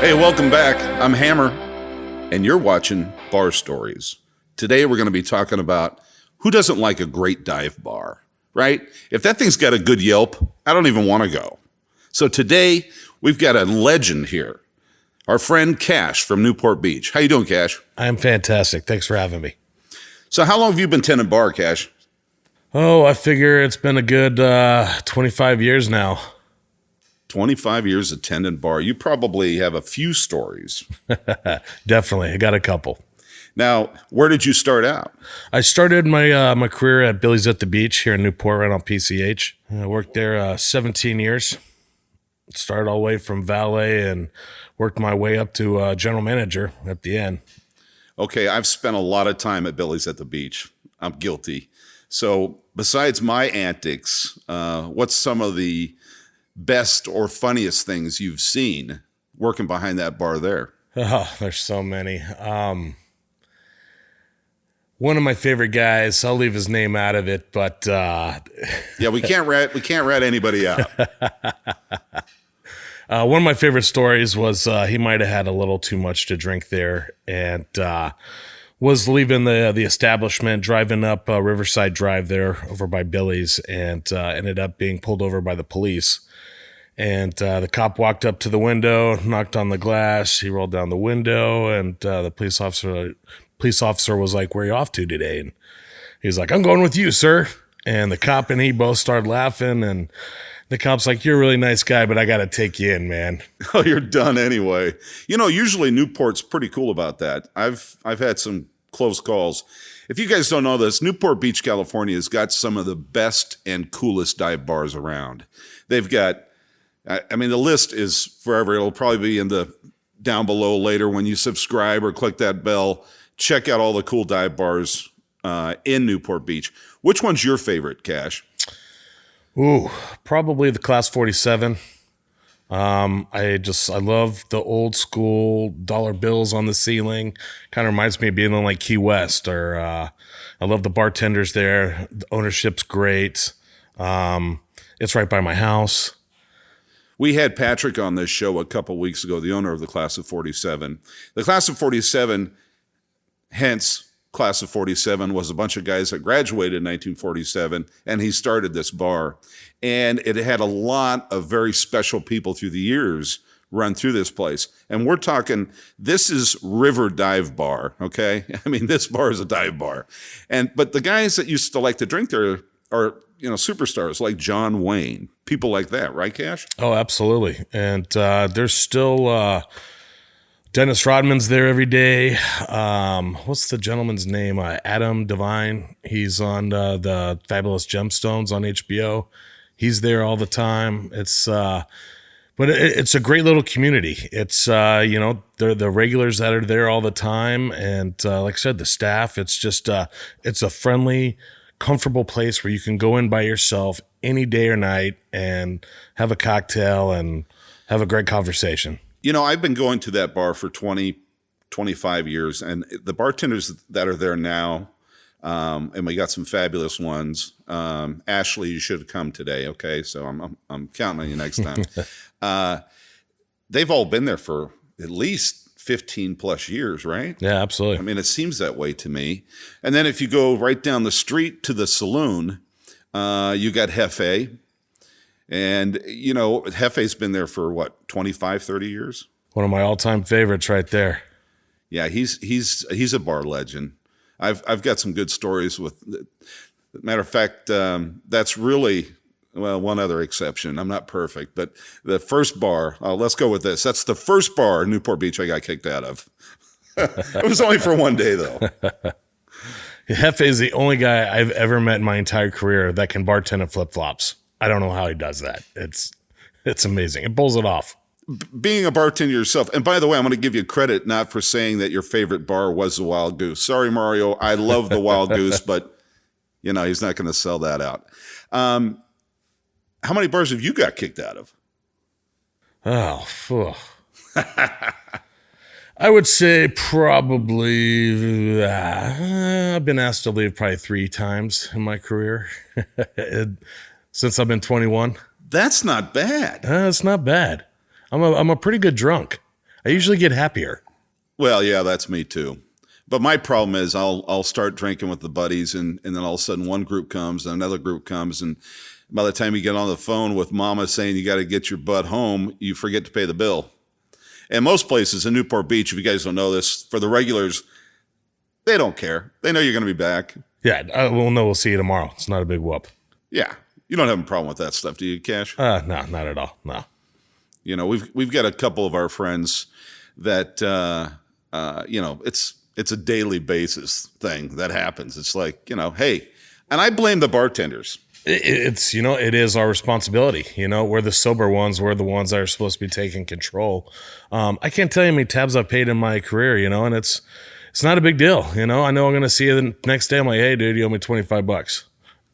Hey, welcome back. I'm Hammer, and you're watching Bar Stories. Today, we're going to be talking about who doesn't like a great dive bar, right? If that thing's got a good Yelp, I don't even want to go. So today, we've got a legend here, our friend Cash from Newport Beach. How you doing, Cash? I'm fantastic. Thanks for having me. So how long have you been tending bar, Cash? Oh, I figure it's been a good 25 years now. 25 years attending bar. You probably have a few stories. Definitely. I got a couple. Now, where did you start out? I started my career at Billy's at the Beach here in Newport, right on PCH. I worked there 17 years. Started all the way from valet and worked my way up to general manager at the end. Okay, I've spent a lot of time at Billy's at the Beach. I'm guilty. So besides my antics, what's some of the best or funniest things you've seen working behind that bar there? Oh, there's so many. One of my favorite guys, I'll leave his name out of it, but yeah, we can't rat anybody out. One of my favorite stories was he might have had a little too much to drink there, and was leaving the establishment, driving up Riverside Drive there over by Billy's, and ended up being pulled over by the police. And the cop walked up to the window, knocked on the glass. He rolled down the window, and the police officer was like, "Where are you off to today?" And he was like, "I'm going with you, sir." And the cop and he both started laughing, and the cop's like, "You're a really nice guy, but I got to take you in, man." Oh, you're done anyway. You know, usually Newport's pretty cool about that. I've had some close calls. If you guys don't know this, Newport Beach, California has got some of the best and coolest dive bars around. They've got, I mean, the list is forever. It'll probably be in the down below later when you subscribe or click that bell. Check out all the cool dive bars in Newport Beach. Which one's your favorite, Cash? Ooh, probably the Class 47. I love the old school dollar bills on the ceiling. Kind of reminds me of being in like Key West. Or I love the bartenders there. The ownership's great. It's right by my house. We had Patrick on this show a couple weeks ago, the owner of the Class of 47. The Class of 47, hence Class of 47, was a bunch of guys that graduated in 1947, and he started this bar. And it had a lot of very special people through the years run through this place. And we're talking, this is River Dive Bar, okay? I mean, this bar is a dive bar. But the guys that used to like to drink there are, you know, superstars like John Wayne, people like that, right, Cash? Oh, absolutely. And there's still Dennis Rodman's there every day. What's the gentleman's name? Adam Devine. He's on the Fabulous Gemstones on HBO. He's there all the time. But it's a great little community. It's they're the regulars that are there all the time, and like I said, the staff. It's just it's a friendly, comfortable place where you can go in by yourself any day or night and have a cocktail and have a great conversation. You know, I've been going to that bar for 25 years, and the bartenders that are there now, and we got some fabulous ones. Ashley, you should have come today, okay? So I'm counting on you next time. They've all been there for at least 15 plus years, right? Yeah, absolutely. I mean, it seems that way to me. And then if you go right down the street to the saloon, you got Hefe. And, you know, Hefe's been there for what, 25, 30 years? One of my all-time favorites right there. Yeah, he's a bar legend. I've got some good stories with, matter of fact, that's really, well, one other exception. I'm not perfect, but the first bar, let's go with this. That's the first bar in Newport Beach I got kicked out of. It was only for one day, though. Hefe is the only guy I've ever met in my entire career that can bartend in flip-flops. I don't know how he does that. It's amazing. It pulls it off. Being a bartender yourself, and by the way, I'm going to give you credit not for saying that your favorite bar was the Wild Goose. Sorry, Mario. I love the Wild Goose, but, you know, he's not going to sell that out. How many bars have you got kicked out of? Oh, I would say probably I've been asked to leave probably 3 times in my career since I've been 21. That's not bad. It's not bad. I'm a pretty good drunk. I usually get happier. Well, yeah, that's me too. But my problem is I'll start drinking with the buddies, and then all of a sudden one group comes and another group comes, and by the time you get on the phone with mama saying you got to get your butt home, you forget to pay the bill. And most places in Newport Beach, if you guys don't know this, for the regulars, they don't care. They know you're going to be back. Yeah, we'll see you tomorrow. It's not a big whoop. Yeah, you don't have a problem with that stuff, do you, Cash? No, not at all. No. You know, we've got a couple of our friends that you know, it's a daily basis thing that happens. It's like, you know, hey, and I blame the bartenders. It's, you know, it is our responsibility. You know, we're the sober ones. We're the ones that are supposed to be taking control. I can't tell you how many tabs I've paid in my career, you know, and it's not a big deal. You know, I know I'm going to see you the next day. I'm like, hey, dude, you owe me $25.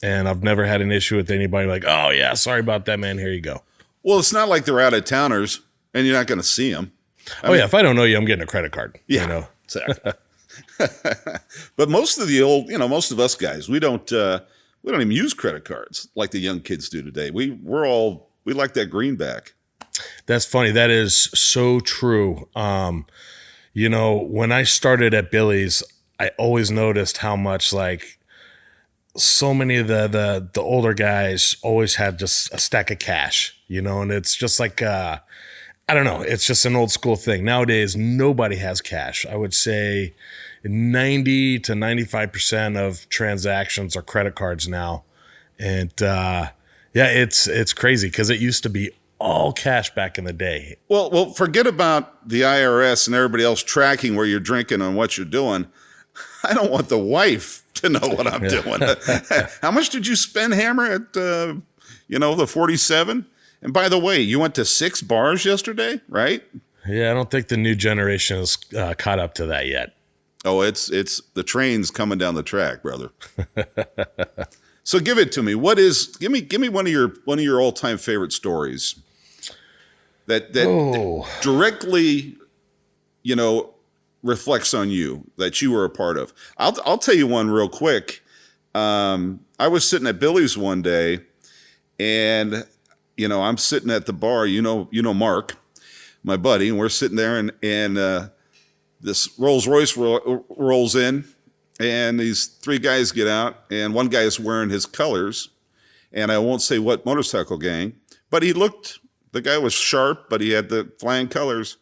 And I've never had an issue with anybody like, oh, yeah, sorry about that, man. Here you go. Well, it's not like they're out of towners and you're not going to see them. I mean, if I don't know you, I'm getting a credit card. Yeah, you know? exactly. But most of the old, you know, most of us guys, we don't even use credit cards like the young kids do today. We like that greenback. That's funny. That is so true. You know, when I started at Billy's, I always noticed how much like so many of the older guys always had just a stack of cash, you know, and it's just like, I don't know. It's just an old school thing. Nowadays, nobody has cash. I would say 90 to 95% of transactions are credit cards now. And yeah, it's crazy because it used to be all cash back in the day. Well, forget about the IRS and everybody else tracking where you're drinking and what you're doing. I don't want the wife to know what I'm doing. How much did you spend, Hammer, at you know, the 47? And by the way, you went to 6 bars yesterday, right? Yeah, I don't think the new generation has caught up to that yet. Oh, it's the train's coming down the track, brother. So give it to me. Give me one of your all-time favorite stories that directly, you know, reflects on you, that you were a part of. I'll tell you one real quick. I was sitting at Billy's one day, and you know, I'm sitting at the bar. You know Mark, my buddy, and we're sitting there, and this Rolls Royce rolls in, and these 3 guys get out, and one guy is wearing his colors, and I won't say what motorcycle gang, but the guy was sharp, but he had the flying colors,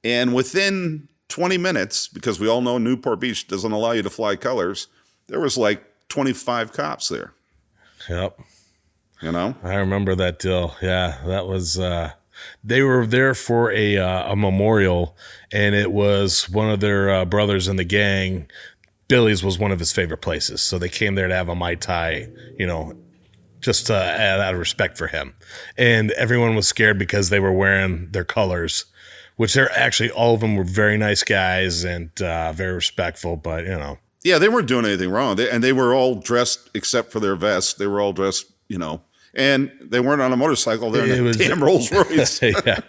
and within 20 minutes, because we all know Newport Beach doesn't allow you to fly colors, there was like 25 cops there. Yep. You know? I remember that deal. Yeah, that was they were there for a memorial, and it was one of their brothers in the gang. Billy's was one of his favorite places, so they came there to have a Mai Tai, you know, just out of respect for him. And everyone was scared because they were wearing their colors, which they're actually, all of them were very nice guys and very respectful, but, you know. Yeah, they weren't doing anything wrong. They were all dressed, except for their vests. They were all dressed, you know, and they weren't on a motorcycle. They're in a damn Rolls Royce. Yeah.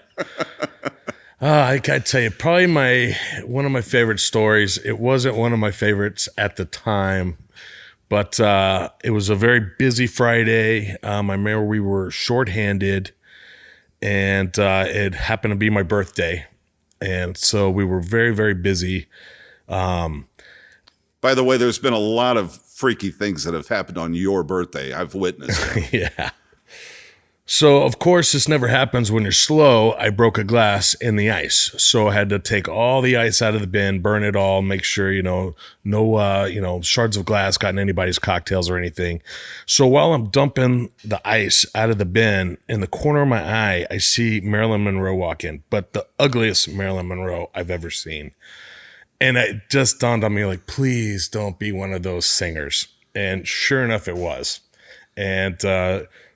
I gotta tell you, probably one of my favorite stories. It wasn't one of my favorites at the time, but it was a very busy Friday. I remember we were shorthanded, and it happened to be my birthday, and so we were very, very busy. By the way, there's been a lot of freaky things that have happened on your birthday. I've witnessed. Yeah. So, of course, this never happens when you're slow. I broke a glass in the ice. So I had to take all the ice out of the bin, burn it all, make sure, no shards of glass got in anybody's cocktails or anything. So while I'm dumping the ice out of the bin, in the corner of my eye, I see Marilyn Monroe walk in, but the ugliest Marilyn Monroe I've ever seen. And it just dawned on me, like, please don't be one of those singers. And sure enough, it was. And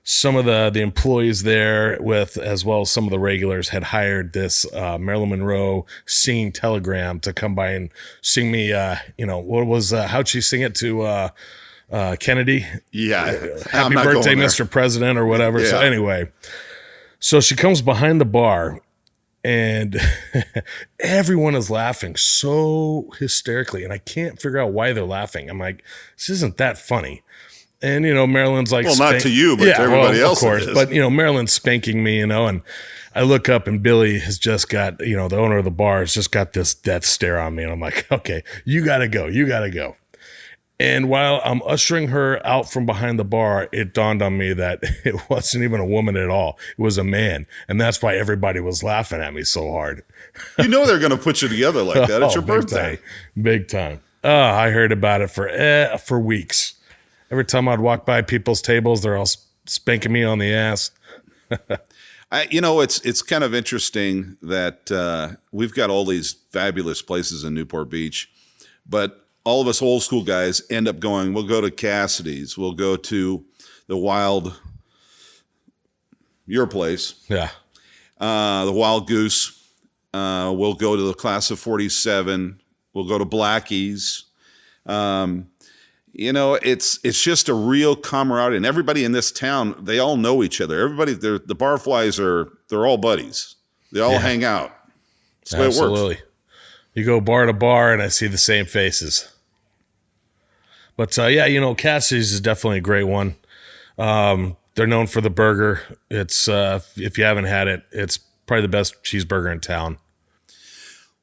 some of the employees there, with as well as some of the regulars, had hired this Marilyn Monroe singing telegram to come by and sing me, how'd she sing it to Kennedy? Yeah. Happy birthday, Mr. President, or whatever. Yeah. So anyway, so she comes behind the bar, and everyone is laughing so hysterically, and I can't figure out why they're laughing. I'm like, this isn't that funny. And, Marilyn's like, Well, not to you, but to everybody else. Of course. But, Marilyn's spanking me, and I look up and Billy has just got, the owner of the bar has just got this death stare on me. And I'm like, okay, you got to go. You got to go. And while I'm ushering her out from behind the bar, it dawned on me that it wasn't even a woman at all. It was a man. And that's why everybody was laughing at me so hard. They're going to put you together like that. It's your birthday. Big time. I heard about it for weeks. Every time I'd walk by people's tables, they're all spanking me on the ass. It's kind of interesting that we've got all these fabulous places in Newport Beach, but all of us old school guys end up going, we'll go to Cassidys, we'll go to the Wild, your place. Yeah. The Wild Goose. We'll go to the Class of 47. We'll go to Blackie's. It's just a real camaraderie, and everybody in this town, they all know each other. Everybody, the barflies they're all buddies. They all hang out. That's the way it works. You go bar to bar, and I see the same faces. But Cassidys is definitely a great one. They're known for the burger. It's if you haven't had it, it's probably the best cheeseburger in town.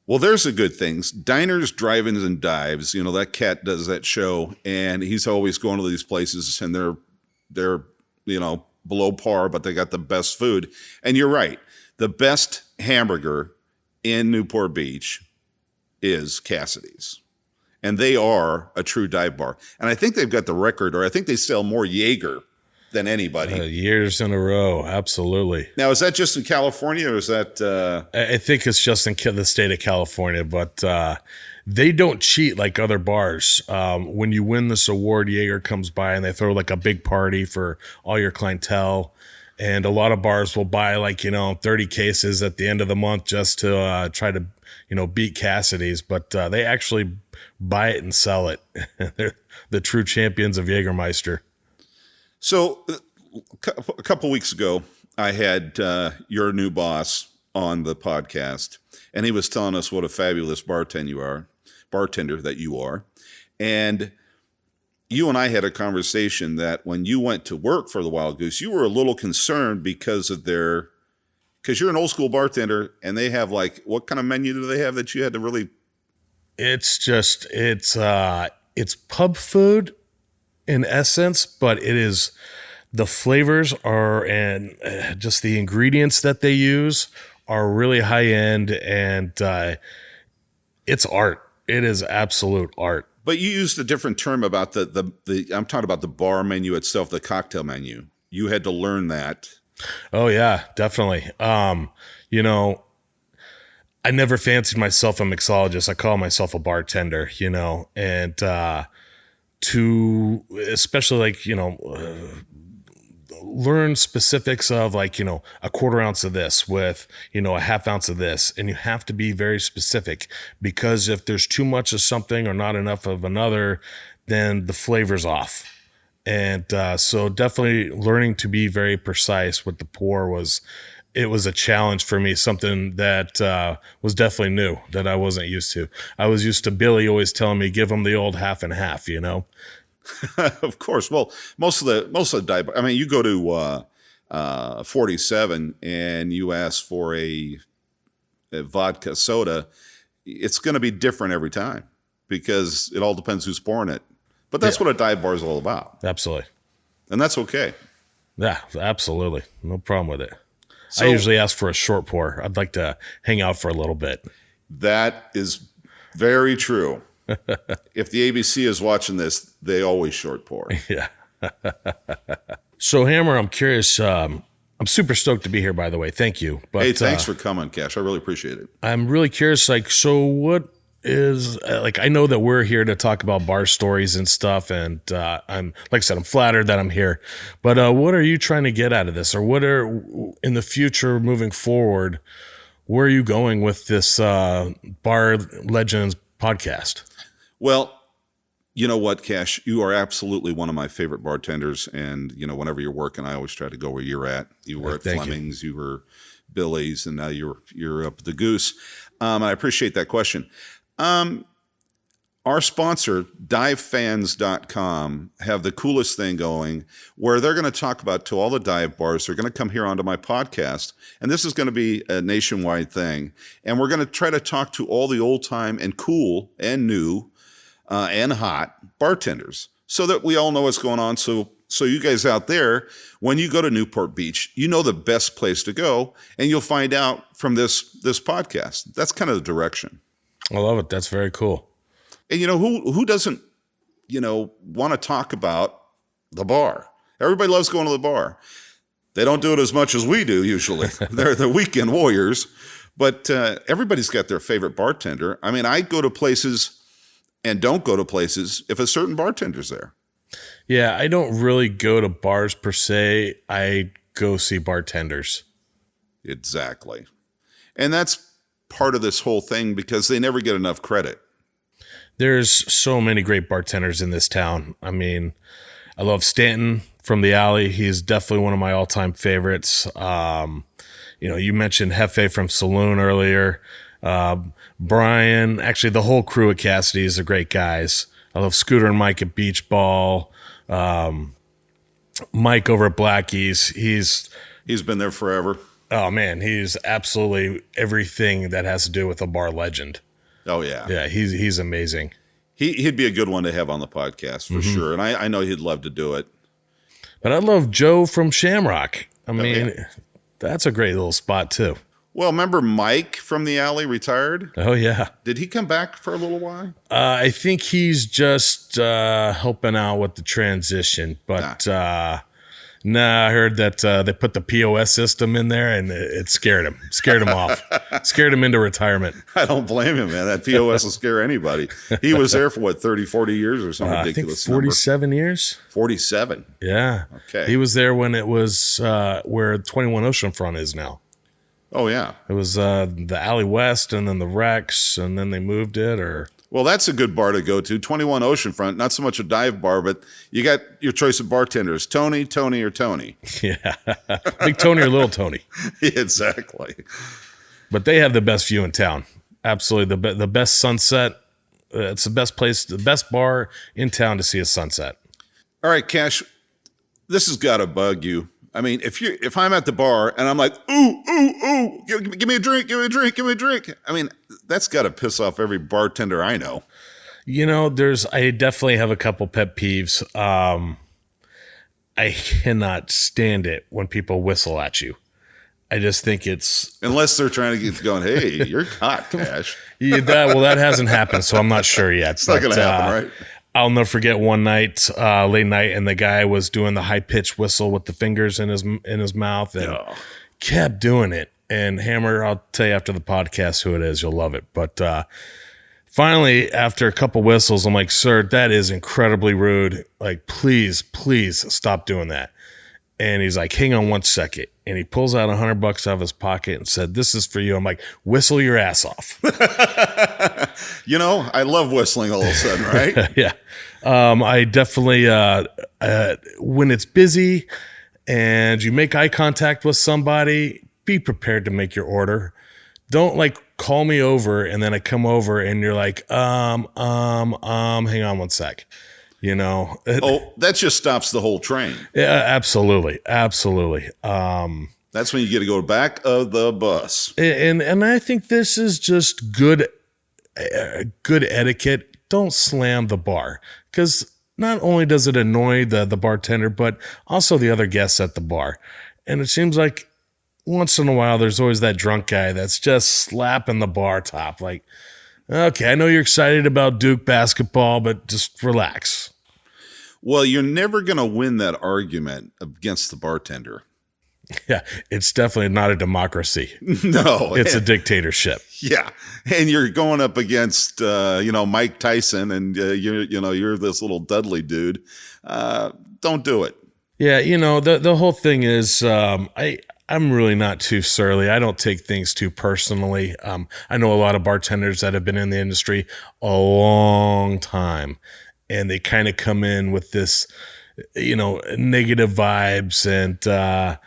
Well, there's the good things. Diners, drive-ins, and dives. That cat does that show, and he's always going to these places, and they're below par, but they got the best food. And you're right. The best hamburger in Newport Beach is Cassidys. And they are a true dive bar. And I think they've got the record, or I think they sell more Jaeger than anybody. Years in a row. Absolutely. Now, is that just in California, or is that... I think it's just in the state of California, but they don't cheat like other bars. When you win this award, Jaeger comes by and they throw like a big party for all your clientele. And a lot of bars will buy 30 cases at the end of the month just to try to, beat Cassidys. But they actually buy it and sell it. They're the true champions of Jägermeister. So a couple weeks ago, I had your new boss on the podcast, and he was telling us what a fabulous bartender that you are. And you and I had a conversation that when you went to work for the Wild Goose, you were a little concerned because you're an old school bartender, and they have what kind of menu do they have that you had to really? It's pub food in essence, but it is the flavors and just the ingredients that they use are really high end, and it's art. It is absolute art. But you used a different term about the I'm talking about the bar menu itself, the cocktail menu. You had to learn that. Oh yeah, definitely. I never fancied myself a mixologist. I call myself a bartender, and to especially learn specifics of a quarter ounce of this with a half ounce of this, and you have to be very specific, because if there's too much of something or not enough of another, then the flavor's off. And so definitely learning to be very precise with the pour was a challenge for me, something that was definitely new that I wasn't used to. I was used to Billy always telling me, give them the old half and half, Of course. Well, most of the dive, you go to 47 and you ask for a vodka soda, it's going to be different every time because it all depends who's pouring it. But that's what a dive bar is all about. Absolutely. And that's okay. Yeah, absolutely. No problem with it. So, I usually ask for a short pour. I'd like to hang out for a little bit. That is very true. If the ABC is watching this, they always short pour. Yeah. So, Hammer, I'm curious. I'm super stoked to be here, by the way. Thank you. But, hey, thanks for coming, Cash. I really appreciate it. I'm really curious, so what is, I know that we're here to talk about bar stories and stuff, and I'm, like I said, I'm flattered that I'm here. But what are you trying to get out of this? Or what are, in the future, moving forward, where are you going with this Bar Legends podcast? Well, you know what, Cash? You are absolutely one of my favorite bartenders. And, whenever you're working, I always try to go where you're at. You were at Fleming's, you were Billy's, and now you're up at the Goose. I appreciate that question. Our sponsor, divefans.com, have the coolest thing going where they're going to talk about to all the dive bars. They're going to come here onto my podcast, and this is going to be a nationwide thing. And we're going to try to talk to all the old time and cool and new and hot bartenders so that we all know what's going on. So you guys out there, when you go to Newport Beach, you know the best place to go, and you'll find out from this podcast. That's kind of the direction. I love it. That's very cool. And who doesn't, want to talk about the bar? Everybody loves going to the bar. They don't do it as much as we do usually. They're the weekend warriors, but everybody's got their favorite bartender. I mean, I go to places and don't go to places if a certain bartender's there. Yeah, I don't really go to bars per se. I go see bartenders. Exactly. And that's part of this whole thing because they never get enough credit. There's so many great bartenders in this town. I mean, I love Stanton from the Alley. He's definitely one of my all-time favorites. You mentioned Hefe from Saloon earlier. Brian, actually the whole crew at Cassidys are great guys. I love Scooter and Mike at Beach Ball. Mike over at Blackie's. He's been there forever. Oh man, he's absolutely everything that has to do with a bar legend. Oh yeah. Yeah, he's amazing. He'd be a good one to have on the podcast for sure. And I know he'd love to do it. But I love Joe from Shamrock. I mean, that's a great little spot too. Well, remember Mike from the Alley retired? Oh yeah. Did he come back for a little while? I think he's just helping out with the transition. But I heard that they put the POS system in there and it scared him. Scared him off. Scared him into retirement. I don't blame him, man. That POS will scare anybody. He was there for 30, 40 years or something ridiculous. I think 47 years. 47. Yeah. Okay. He was there when it was where 21 Oceanfront is now. Oh, yeah. It was the Alley West and then the Rex, and then they moved it. Well, that's a good bar to go to. 21 Oceanfront, not so much a dive bar, but you got your choice of bartenders, Tony, or Tony. Yeah. Big Tony or Little Tony. Exactly. But they have the best view in town. Absolutely. The best sunset. It's the best place, the best bar in town to see a sunset. All right, Cash, this has got to bug you. I mean, if I'm at the bar and I'm like, ooh, give me a drink. I mean, that's got to piss off every bartender I know. I definitely have a couple pet peeves. I cannot stand it when people whistle at you. I just think it's... Unless they're trying to get going, hey, you're hot, Cash. That hasn't happened, so I'm not sure yet. It's not going to happen, right? I'll never forget one night, late night, and the guy was doing the high pitched whistle with the fingers in his mouth and kept doing it. And Hammer, I'll tell you after the podcast who it is. You'll love it. But finally, after a couple whistles, I'm like, sir, that is incredibly rude. Like, please stop doing that. And he's like, hang on one second. And he pulls out $100 out of his pocket and said, this is for you. I'm like, whistle your ass off. I love whistling all of a sudden, right? Yeah. I definitely, when it's busy and you make eye contact with somebody, be prepared to make your order. Don't call me over and then I come over and you're like, hang on one sec. That just stops the whole train. Yeah, absolutely. That's when you get to go back of the bus. And I think this is just good etiquette. Don't slam the bar, because not only does it annoy the bartender, but also the other guests at the bar. And it seems like once in a while, there's always that drunk guy that's just slapping the bar top. Like, okay, I know you're excited about Duke basketball, but just relax. Well, you're never going to win that argument against the bartender. Yeah, it's definitely not a democracy. No. It's a dictatorship. Yeah. And you're going up against, Mike Tyson and, you're this little Dudley dude. Don't do it. Yeah, the whole thing is I'm really not too surly. I don't take things too personally. I know a lot of bartenders that have been in the industry a long time, and they kind of come in with this, negative vibes. And I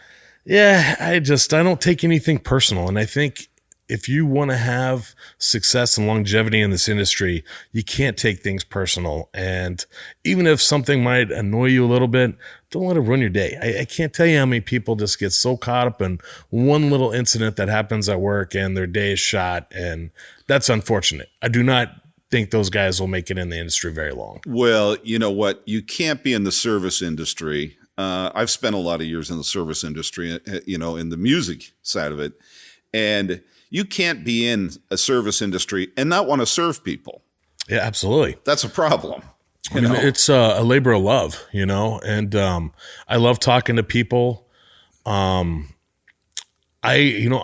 don't take anything personal. And I think if you want to have success and longevity in this industry, you can't take things personal. And even if something might annoy you a little bit, don't let it ruin your day. I can't tell you how many people just get so caught up in one little incident that happens at work and their day is shot. And that's unfortunate. I do not think those guys will make it in the industry very long. Well, you know what? You can't be in the service industry. I've spent a lot of years in the service industry, in the music side of it. And you can't be in a service industry and not want to serve people. Yeah, absolutely. That's a problem. I mean, it's a labor of love, and I love talking to people. I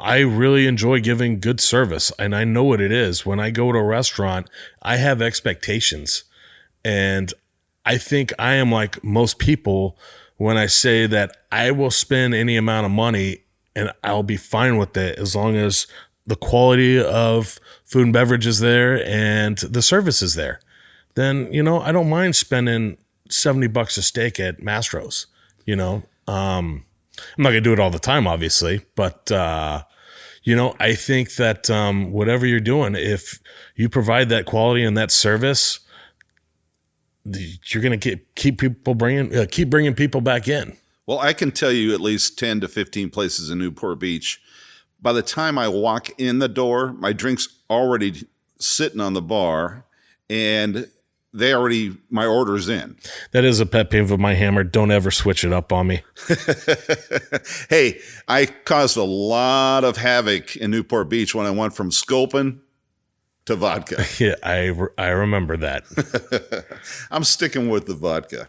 really enjoy giving good service, and I know what it is. When I go to a restaurant, I have expectations, and I think I am like most people when I say that I will spend any amount of money and I'll be fine with it as long as the quality of food and beverage is there and the service is there. Then, I don't mind spending $70 a steak at Mastro's, I'm not going to do it all the time, obviously, but, I think that whatever you're doing, if you provide that quality and that service, you're going to keep bringing people back in. Well, I can tell you at least 10 to 15 places in Newport Beach. By the time I walk in the door, my drink's already sitting on the bar and my order's in. That is a pet peeve of my Hammer. Don't ever switch it up on me. Hey, I caused a lot of havoc in Newport Beach when I went from Sculpin to vodka. Yeah, I remember that. I'm sticking with the vodka.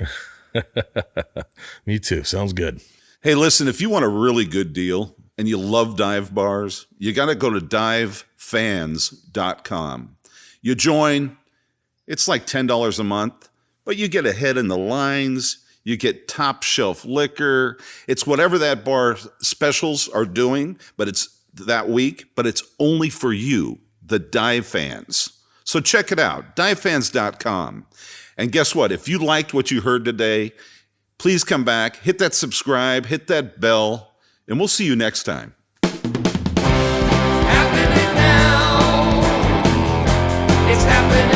Me too. Sounds good. Hey, listen, if you want a really good deal and you love dive bars, you got to go to divefans.com. You join. It's like $10 a month, but you get ahead in the lines. You get top shelf liquor. It's whatever that bar specials are doing, but it's that week, but it's only for you, the dive fans. So check it out, divefans.com. And guess what? If you liked what you heard today, please come back, hit that subscribe, hit that bell, and we'll see you next time. Happening now. It's happening.